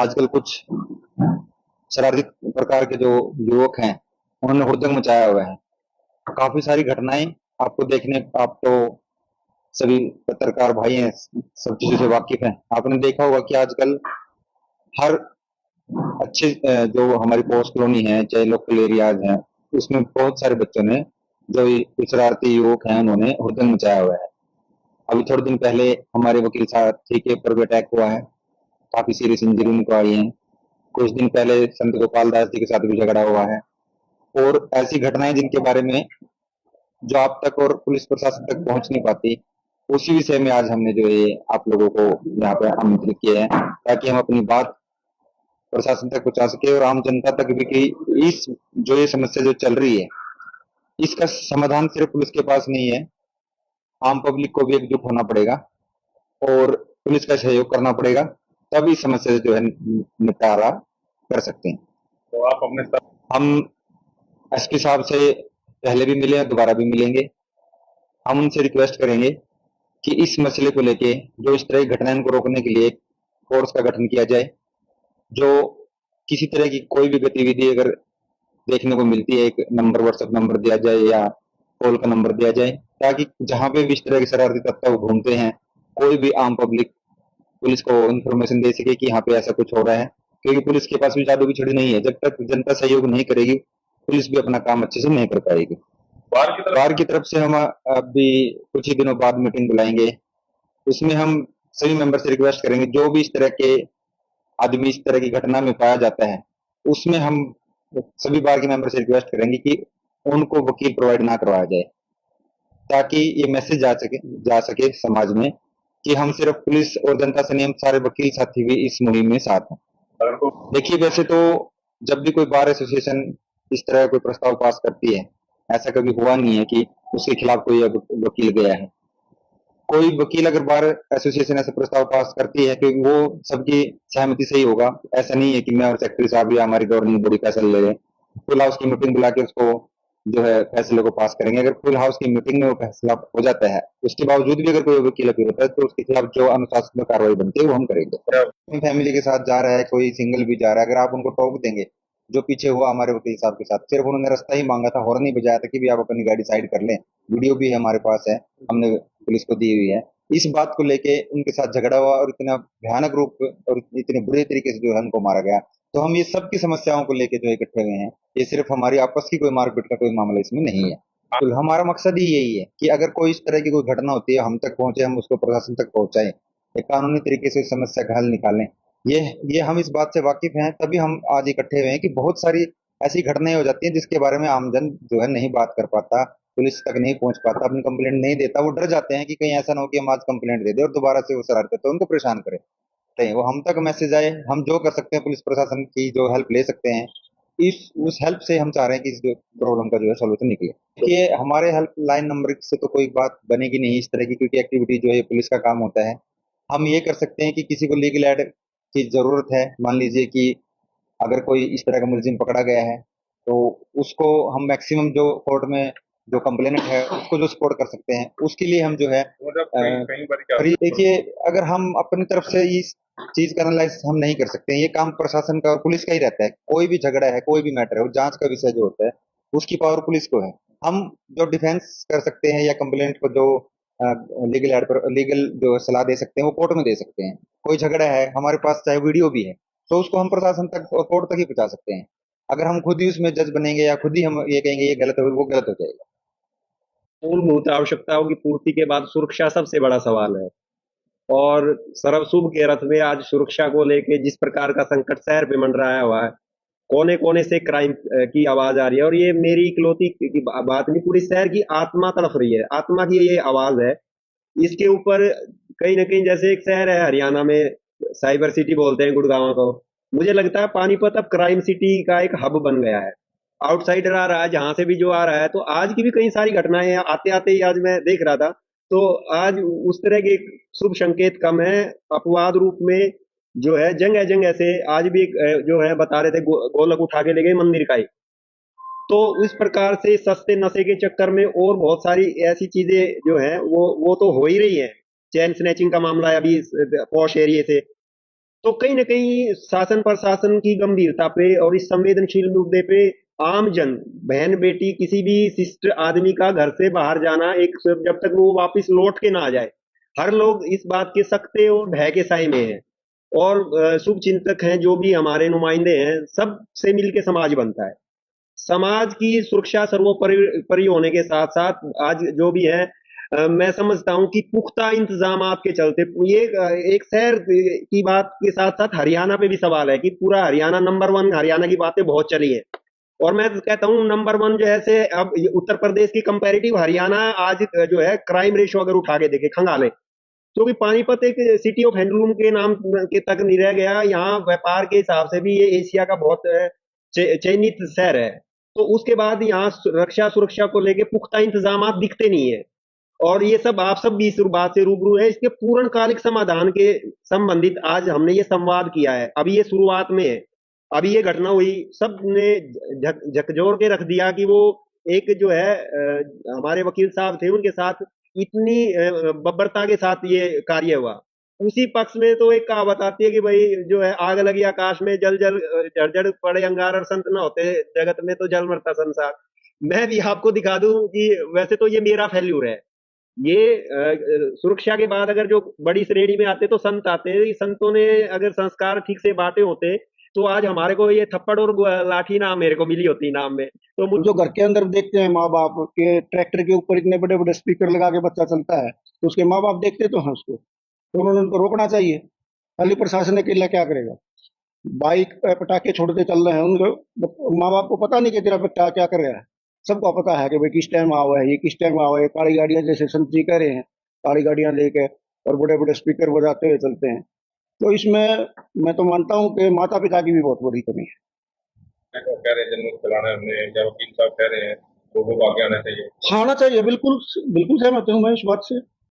आजकल कुछ शरारती प्रकार के जो युवक हैं, उन्होंने हुड़दंग मचाया हुआ है। काफी सारी घटनाएं आपको देखने, आप तो सभी पत्रकार भाई हैं, सब चीजों से वाकिफ हैं। आपने देखा होगा कि आजकल हर अच्छे जो हमारी पोस्ट कॉलोनी है, चाहे लोकल एरियाज हैं, उसमें बहुत सारे बच्चों ने, जो ये शरारती युवक हैं, उन्होंने हुड़दंग मचाया हुआ है। अभी थोड़े दिन पहले हमारे वकील साथी के ऊपर भी अटैक हुआ है, काफी सीरियस इंजरी उनको आई है। कुछ दिन पहले संत गोपाल दास जी के साथ भी झगड़ा हुआ है। और ऐसी घटनाएं जिनके बारे में जो आप तक और पुलिस प्रशासन तक पहुंच नहीं पाती, उसी विषय में आज हमने जो ये आप लोगों को यहाँ पे आमंत्रित किया है, ताकि हम अपनी बात प्रशासन तक पहुंचा सके और आम जनता तक भी कि इस जो ये समस्या जो चल रही है, इसका समाधान सिर्फ पुलिस के पास नहीं है। आम पब्लिक को भी एकजुट होना पड़ेगा और पुलिस का सहयोग करना पड़ेगा, तभी इस समस्या से जो है निपटारा कर सकते हैं। तो आप अपने साथ, हम एसपी साहब से पहले भी मिले और दोबारा भी मिलेंगे। हम उनसे रिक्वेस्ट करेंगे कि इस मसले को लेके जो इस तरह की घटनाओं को रोकने के लिए एक फोर्स का गठन किया जाए। जो किसी तरह की कोई भी गतिविधि अगर देखने को मिलती है, एक नंबर, व्हाट्सएप नंबर दिया जाए या कॉल का नंबर दिया जाए, ताकि जहां पे भी इस तरह के शरारती तत्व घूमते हैं, कोई भी आम पब्लिक पुलिस को इंफॉर्मेशन दे सके कि यहाँ पे ऐसा कुछ हो रहा है। क्योंकि पुलिस के पास भी जादू की छड़ी नहीं है, जब तक जनता सहयोग नहीं करेगी, पुलिस भी अपना काम अच्छे से नहीं कर पाएगी। बार की तरफ से हम अभी कुछ ही दिनों बाद मीटिंग बुलाएंगे। उसमें हम सभी मेंबर से रिक्वेस्ट करेंगे, जो भी इस तरह के आदमी इस तरह की घटना में पाया जाता है, उसमें हम सभी बार के मेंबर से रिक्वेस्ट करेंगे कि उनको वकील प्रोवाइड ना करवाया जाए, ताकि ये मैसेज जा सके समाज में कि हम सिर्फ पुलिस और जनता से नहीं, हम सारे वकील साथी भी इस मुहिम में साथ हैं। देखिए, वैसे तो जब भी कोई बार एसोसिएशन इस तरह कोई प्रस्ताव पास करती है, ऐसा कभी हुआ नहीं है कि उसके खिलाफ कोई वकील गया है। कोई वकील अगर बार एसोसिएशन ऐसा प्रस्ताव पास करती है, क्योंकि वो सबकी सहमति से ही होगा। ऐसा नहीं है कि मैं और सेक्रेटरी साहब या हमारी गवर्निंग बॉडी फैसला ले रहे, फुल हाउस की मीटिंग बुला के उसको जो है फैसले को पास करेंगे। अगर फुल हाउस की मीटिंग में वो फैसला हो जाता है, उसके बावजूद भी अगर कोई वकील अपील होता है, तो उसके खिलाफ जो अनुशासनात्मक कार्रवाई बनती है वो हम करेंगे। अपनी फैमिली के साथ जा रहा है, कोई सिंगल भी जा रहा है, अगर आप उनको टोक देंगे, जो पीछे हुआ हमारे वकील साहब के साथ, सिर्फ उन्होंने रास्ता ही मांगा था, हॉर्न नहीं बजाया था कि भी आप अपनी गाड़ी साइड कर लें। वीडियो भी हमारे पास है, हमने पुलिस को दी हुई है। इस बात को लेके उनके साथ झगड़ा हुआ और इतना भयानक रूप और इतने बुरे तरीके से जो है उनको मारा गया। तो हम ये सब की समस्याओं को लेके जो इकट्ठे हुए हैं, ये सिर्फ हमारी आपस की कोई मारपीट का कोई मामला इसमें नहीं है। तो हमारा मकसद ही यही है कि अगर कोई इस तरह की कोई घटना होती है, हम तक पहुंचे, हम उसको प्रशासन तक पहुंचाएं, एक कानूनी तरीके से इस समस्या का हल निकालें। ये हम इस बात से वाकिफ हैं, तभी हम आज इकट्ठे हुए हैं कि बहुत सारी ऐसी घटनाएं हो जाती हैं जिसके बारे में आमजन जो है नहीं बात कर पाता, पुलिस तक नहीं पहुंच पाता, अपनी कंप्लेंट नहीं देता। वो डर जाते हैं कि कहीं ऐसा ना हो कि हम आज कंप्लेंट दे दें और दोबारा से वो शरारत तो उनको परेशान करें। नहीं, वो हम तक मैसेज आए, हम जो कर सकते हैं पुलिस प्रशासन की जो हेल्प ले सकते हैं, इस उस हेल्प से हम चाह रहे हैं कि इस प्रॉब्लम का जो है सोल्यूशन निकले। देखिए, हमारे हेल्प लाइन नंबर से तो कोई बात बनेगी नहीं इस तरह की, क्योंकि एक्टिविटी जो है पुलिस का काम होता है। हम ये कर सकते हैं कि किसी को लीगल एड की जरूरत है, मान लीजिए कि अगर कोई इस तरह का मुलजिम पकड़ा गया है, तो उसको हम मैक्सिमम जो कोर्ट में जो कंप्लेनेंट है उसको जो सपोर्ट कर सकते हैं, उसके लिए हम जो है देखिए, अगर हम अपनी तरफ से इस चीज का एनालाइज हम नहीं कर सकते हैं, ये काम प्रशासन का और पुलिस का ही रहता है। कोई भी झगड़ा है, कोई भी मैटर है, वो जांच का विषय जो होता है, उसकी पावर पुलिस को है। हम जो डिफेंस कर सकते हैं या कंप्लेंट को जो लीगल एड पर लीगल जो सलाह दे सकते हैं, वो कोर्ट में दे सकते हैं। कोई झगड़ा है, हमारे पास चाहे वीडियो भी है, तो उसको हम प्रशासन तक और कोर्ट तक ही पहुंचा सकते हैं। अगर हम खुद ही उसमें जज बनेंगे या खुद ही हम ये कहेंगे ये गलत है, वो गलत हो जाएगा। मूलभूत आवश्यकताओं की पूर्ति के बाद सुरक्षा सबसे बड़ा सवाल है। और सर्वशुभ के रथ में आज सुरक्षा को लेके जिस प्रकार का संकट शहर पे मंडराया हुआ है, कोने कोने से क्राइम की आवाज आ रही है। और ये मेरी इकलौती की बात नहीं, पूरी शहर की आत्मा तड़फ रही है, आत्मा की ये आवाज है। इसके ऊपर कहीं ना कहीं, जैसे एक शहर है हरियाणा में, साइबर सिटी बोलते हैं गुड़गांव को, मुझे लगता है पानीपत अब क्राइम सिटी का एक हब बन गया है। आउटसाइडर आ रहा है जहां से भी जो आ रहा है, तो आज की भी कई सारी घटनाएं आते आते ही आज मैं देख रहा था, तो आज उस तरह के शुभ संकेत कम है। अपवाद रूप में जो है जगह जगह से आज भी जो है बता रहे थे गोलक उठा के ले गए मंदिर का ही। तो इस प्रकार से सस्ते नशे के चक्कर में और बहुत सारी ऐसी चीजें जो है वो तो हो ही रही है। चैन स्नैचिंग का मामला है अभी पॉश एरिया से, तो कहीं न कहीं शासन प्रशासन की गंभीरता पे और इस संवेदनशील मुद्दे पे आम जन, बहन-बेटी किसी भी शिष्ट आदमी का घर से बाहर जाना एक जब तक वो वापस लौट के ना आ जाए, हर लोग इस बात के सकते और भय के साए में हैं। और शुभचिंतक हैं, जो भी हमारे नुमाइंदे हैं, सबसे मिल के समाज बनता है। समाज की सुरक्षा सर्वोपरि होने के साथ-साथ आज जो भी है मैं समझता हूँ कि पुख्ता इंतज़ामात के चलते ये एक शहर की बात के साथ-साथ हरियाणा पे भी सवाल है कि पूरा हरियाणा नंबर 1 हरियाणा की बातें बहुत चली हैं। और मैं कहता हूँ नंबर 1 जो है से अब ये उत्तर प्रदेश की कंपैरेटिव हरियाणा आज जो है क्राइम रेशियो अगर उठा के देखें, खंगाले, क्योंकि पानीपत एक सिटी ऑफ हैंडलूम के नाम के तक नहीं रह गया। यहाँ व्यापार के हिसाब से भी ये एशिया का बहुत चयनित शहर है। तो उसके बाद यहाँ रक्षा सुरक्षा को लेके पुख्ता इंतजाम दिखते नहीं है। और ये सब आप सब भी इस बात से रूबरू है। इसके पूर्णकालिक समाधान के संबंधित आज हमने ये संवाद किया है। अभी ये शुरुआत में है। अभी ये घटना हुई, सबने झकझोर के रख दिया कि वो एक जो है हमारे वकील साहब थे, उनके साथ इतनी बर्बरता के साथ ये कार्य हुआ। उसी पक्ष में तो एक कहावत आती है कि भाई जो है आग लगी आकाश में, जल जल जड़ पड़े अंगार और संत न होते जगत में, तो जल मरता संसार। मैं भी आपको दिखा दूं कि वैसे तो ये मेरा फेल्यूर है। ये सुरक्षा के बाद अगर जो बड़ी श्रेणी में आते तो संत आते हैं। संतों ने अगर संस्कार ठीक से बांटे होते तो आज हमारे को ये थप्पड़ और लाठी ना मेरे को मिली होती इनाम में। तो जो घर के अंदर देखते हैं माँ बाप के ट्रैक्टर के ऊपर इतने बड़े बड़े स्पीकर लगा के बच्चा चलता है, तो उसके माँ बाप देखते तो हैं उसको, तो उन्होंने उनको रोकना चाहिए। खाली प्रशासन अकेला क्या करेगा? बाइक पे पटाखे छोड़ते चल रहे हैं, उनको माँ बाप को पता नहीं कि तेरा बच्चा क्या कर रहा है। सबको पता है कि भाई किस टाइम आओ है, ये किस टाइम आओ है। काली गाड़ियां, जैसे संत जी कह रहे हैं, काली गाड़ियां लेके और बड़े बड़े स्पीकर बजाते हुए चलते हैं। तो इसमें मैं तो मानता हूँ कि माता पिता की भी बहुत बड़ी कमी है। कह रहे हैं जन्म चलाना हमने, या वकील साहब कह रहे हैं लोगों को आगे आना चाहिए। हाँ, आना चाहिए, बिल्कुल बिल्कुल सहमत हूँ मैं इस बात से।